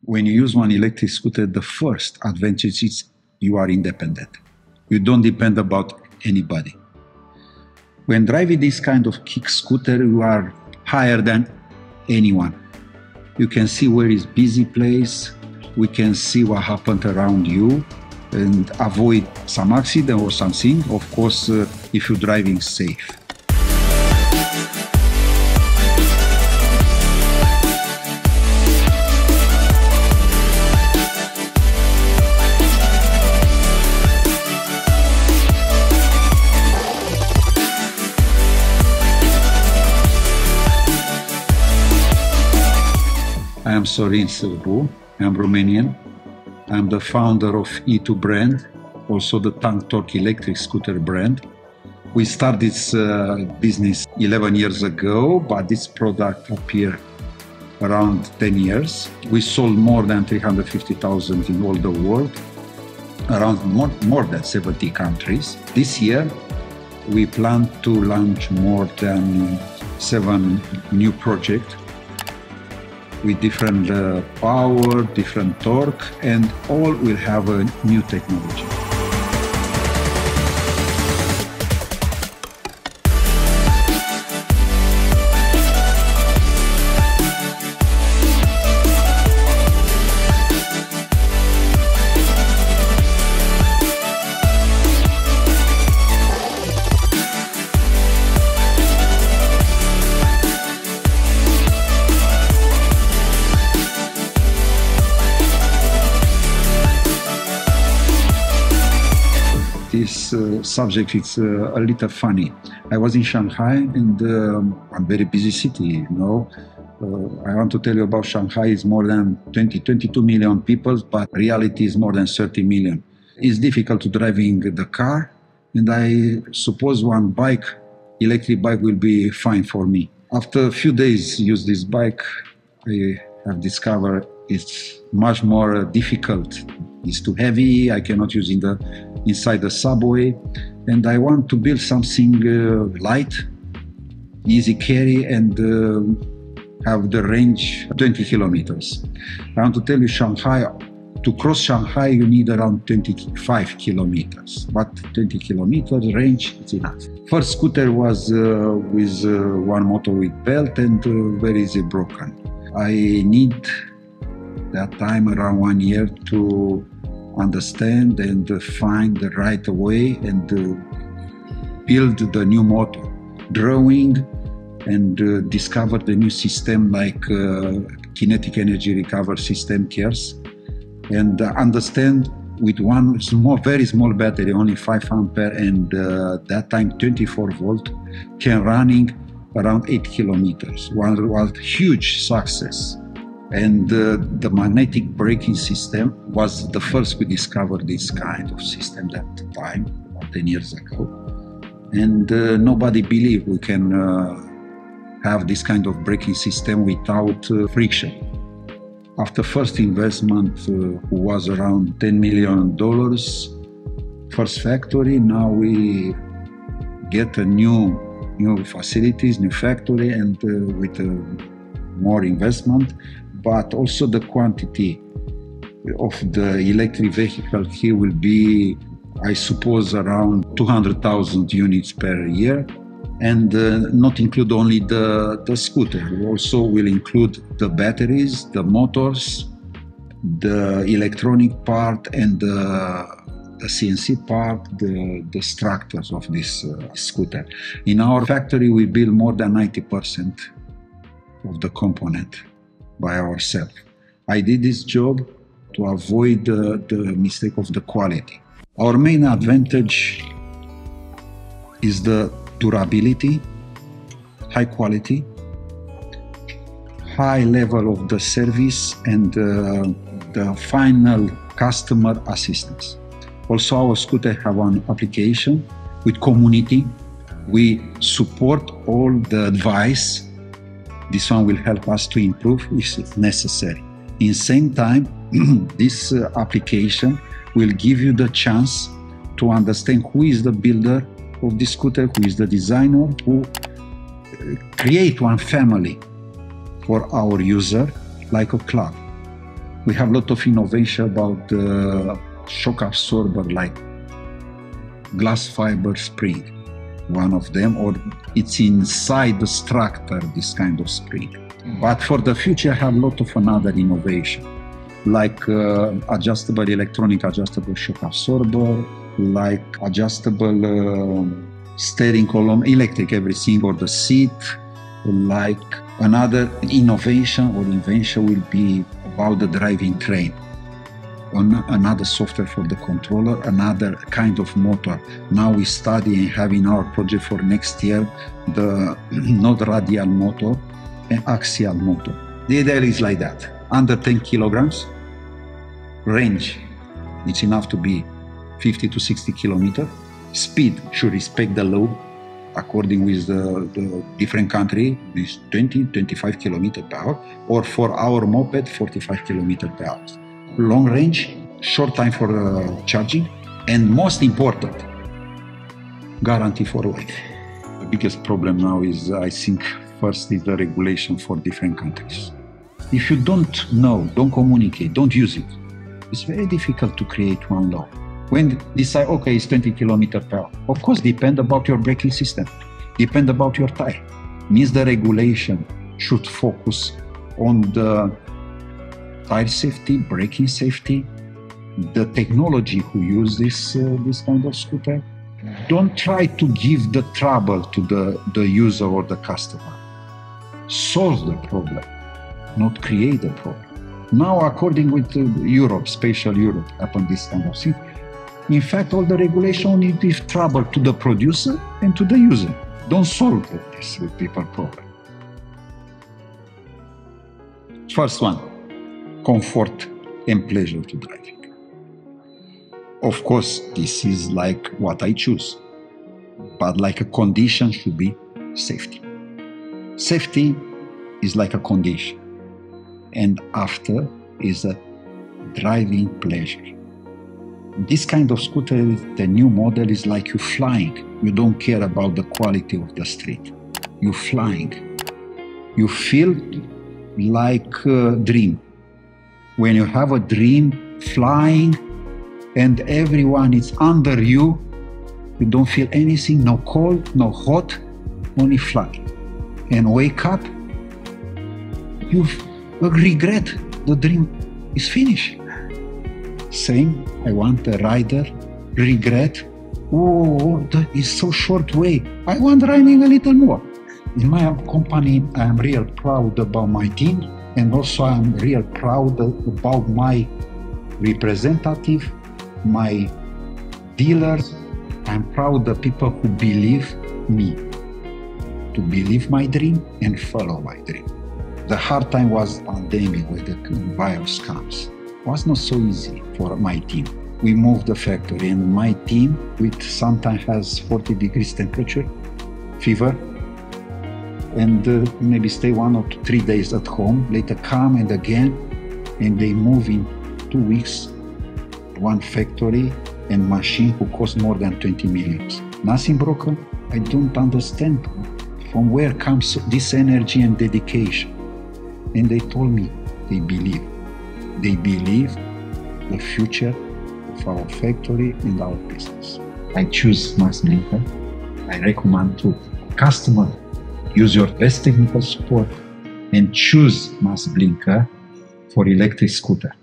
When you use one electric scooter, the first advantage is you are independent. You don't depend about anybody. When driving this kind of kick scooter, you are higher than anyone. You can see where is busy place, we can see what happened around you and avoid some accident or something, of course, if you're driving safe. I am Sorin Sirbu, I am Romanian. I am the founder of E-twow brand, also the Tank Torq electric scooter brand. We started this business 11 years ago, but this product appeared around 10 years. We sold more than 350,000 in all the world, around more than 70 countries. This year, we plan to launch more than 7 new projects with different power, different torque, and all will have a new technology. This subject is a little funny. I was in Shanghai and a very busy city, you know. I want to tell you about Shanghai. It's more than 22 million people, but reality is more than 30 million. It's difficult to driving the car, and I suppose one bike, electric bike, will be fine for me. After a few days use this bike, I have discovered it's much more difficult. It's too heavy, I cannot use inside the subway, and I want to build something light, easy carry, and have the range 20 kilometers. I want to tell you, Shanghai, to cross Shanghai you need around 25 kilometers, but 20 kilometers range is enough. First scooter was with one motor with belt and very easy broken. I need that time around 1 year to understand and find the right way and build the new motor, drawing and discover the new system like kinetic energy recovery system, Quels, and understand with one very small battery, only 5 ampere, and that time 24 volt, can running around 8 kilometers. One was huge success. And the magnetic braking system was the first we discovered this kind of system that time, 10 years ago. And nobody believed we can have this kind of braking system without friction. After first investment was around $10 million, first factory, now we get a new facilities, new factory, and with more investment. But also the quantity of the electric vehicle here will be, I suppose, around 200,000 units per year, and not include only the scooter. We also will include the batteries, the motors, the electronic part, and the CNC part, the structures of this scooter. In our factory, we build more than 90% of the component by ourselves. I did this job to avoid the mistake of the quality. Our main advantage is the durability, high quality, high level of the service, and the final customer assistance. Also, our scooter have an application with community. We support all the advice. This one will help us to improve if necessary. In the same time, this application will give you the chance to understand who is the builder of the scooter, who is the designer, who create one family for our user like a club. We have a lot of innovation about shock absorber, like glass fiber spring, one of them, or it's inside the structure, this kind of spring. But for the future, I have a lot of another innovation, like adjustable electronic adjustable shock absorber, like adjustable steering column, electric everything, or the seat. Like another innovation or invention will be about the driving train. Another software for the controller, another kind of motor. Now we study and have in our project for next year the not radial motor and axial motor. The idea is like that. Under 10 kilograms, range, it's enough to be 50 to 60 kilometers. Speed should respect the load according with the different country, is 20, 25 kilometers per hour, or for our moped, 45 kilometers per hour. Long range, short time for charging, and most important, guarantee for life. The biggest problem now is, I think, first is the regulation for different countries. If you don't know, don't communicate, don't use it, it's very difficult to create one law. When decide, okay, it's 20 kilometers per hour. Of course, depend about your braking system, depend about your tire. Means the regulation should focus on the tire safety, braking safety, the technology who use this kind of scooter. Don't try to give the trouble to the user or the customer. Solve the problem, not create the problem. Now, according with Europe, special Europe, happened this kind of thing. In fact, all the regulation only gives trouble to the producer and to the user. Don't solve this with people problem. First one, comfort and pleasure to driving. Of course, this is like what I choose, but like a condition should be safety. Safety is like a condition, and after is a driving pleasure. This kind of scooter, the new model, is like you flying. You don't care about the quality of the street. You're flying. You feel like a dream. When you have a dream, flying, and everyone is under you, you don't feel anything, no cold, no hot, only flying. And wake up, you regret the dream is finished. Same, I want a rider, regret, oh, that is so short way. I want riding a little more. In my company, I am real proud about my team, and also I am real proud about my representative, my dealers. I'm proud of the people who believe me, to believe my dream and follow my dream. The hard time was pandemic when the virus comes. It was not so easy for my team. We moved the factory, and my team, which sometimes has 40 degrees temperature, fever, and maybe stay 1 or 3 days at home, later come and again, and they move in 2 weeks, one factory and machine who cost more than 20 million. Nothing broken? I don't understand from where comes this energy and dedication. And they told me they believe. They believe the future of our factory and our business. I choose Max Blinker. I recommend to customer, use your best technical support and choose Max Blinker for electric scooter.